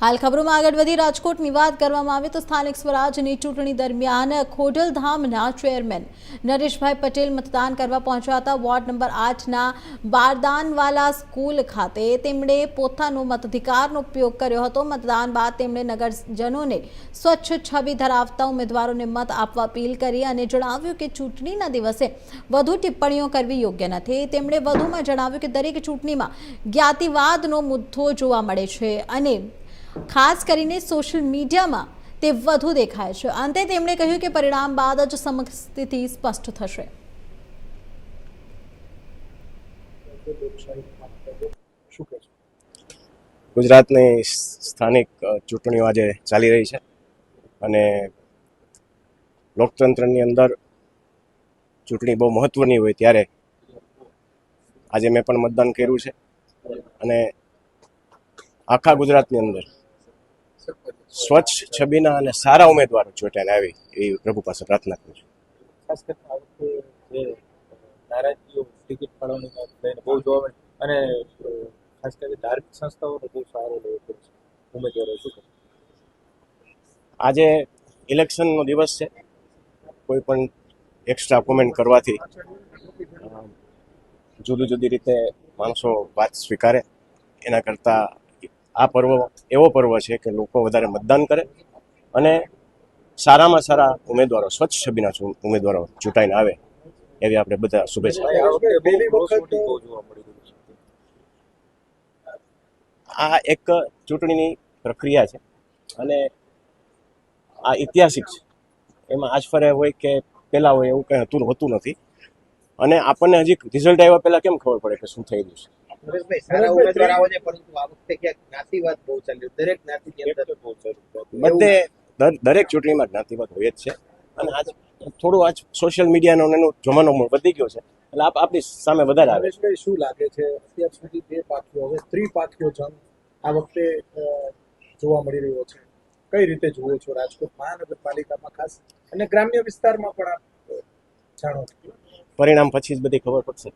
હાલ ખબરોમાં આગળ વધી રાજકોટની વાત કરવામાં આવે તો સ્થાનિક સ્વરાજની ચૂંટણી દરમિયાન ખોડલધામના ચેરમેન નરેશભાઈ પટેલ મતદાન કરવા પહોંચ્યા હતા। વોર્ડ નંબર 8ના બારદાનવાલા સ્કૂલ ખાતે તેમણે પોતાનો મતાધિકારનો ઉપયોગ કર્યો હતો। મતદાન બાદ તેમણે નગરજનોને સ્વચ્છ છબી ધરાવતા ઉમેદવારોને મત આપવા અપીલ કરી અને જણાવ્યું કે ચૂંટણીના દિવસે વધુ ટિપ્પણીઓ કરવી યોગ્ય નથી। તેમણે વધુમાં જણાવ્યું કે દરેક ચૂંટણીમાં જ્ઞાતિવાદનો મુદ્દો જોવા મળે છે અને ખાસ કરીને સોશિયલ મીડિયામાં તે વધુ દેખાય છે। અંતે તેમણે કહ્યું કે પરિણામ બાદ જ સમગ્ર સ્થિતિ સ્પષ્ટ થશે। ગુજરાતની સ્થાનિક ચૂંટણીઓ આજે ચાલી રહી છે અને લોકતંત્રની અંદર ચૂંટણી બહુ મહત્વની હોય ત્યારે આજે મેં પણ મતદાન કર્યું છે અને આખા ગુજરાતની અંદર સ્વચ્છ છબીના અને સારા ઉમેદવારો ચૂંટાઈને આવી એવી પ્રભુ પાસે પ્રાર્થના કરું છું। ખાસ કરીને આ વખતે જે નારાજગીઓ ટિકિટ ફાળવણીમાં લઈને બહુ જોવા મળે અને ખાસ કરીને ધાર્મિક સંસ્થાઓનો બહુ સારો લેવો પડે છે ઉમેદવારો શું કરે? આજે ઇલેક્શનનો દિવસ છે, કોઈ પણ એક્સ્ટ્રા કોમેન્ટ કરવાથી જુદી જુદી રીતે માણસો વાત સ્વીકારે એના કરતાં આ પર્વ એવો પર્વ છે કે લોકો વધારે મતદાન કરે અને સારામાં સારા ઉમેદવારો સ્વચ્છ છબીના ઉમેદવારો ચૂંટાઈને આવે એવી આપણે બધા શુભેચ્છા। આ એક ચૂંટણીની પ્રક્રિયા છે અને આ ઐતિહાસિક છે। એમાં આજ ફરે હોય કે પહેલાં હોય એવું કંઈ હોતું નથી અને આપણને હજી રિઝલ્ટ આવ્યા પહેલાં કેમ ખબર પડે કે શું થઈ ગયું છે? બધે દરેક ચૂંટણીમાં જ્ઞાતિવાદ હોય જ છે અને આજ થોડું આજ સોશિયલ મીડિયાનો એનો જમાનો વધી ગયો છે એટલે આપણી સામે વધારે આવે છે। શું લાગે છે અત્યાર સુધી બે પાર્ટીઓ હવે ત્રિપાખીઓ જંગ આ વખતે જોવા મળી રહ્યો છે, કઈ રીતે જુઓ છો રાજકોટ મહાનગરપાલિકામાં ખાસ અને ગ્રામ્ય વિસ્તારમાં પણ આપ જાણો છો? પરિણામ પછી જ બધી ખબર પડશે।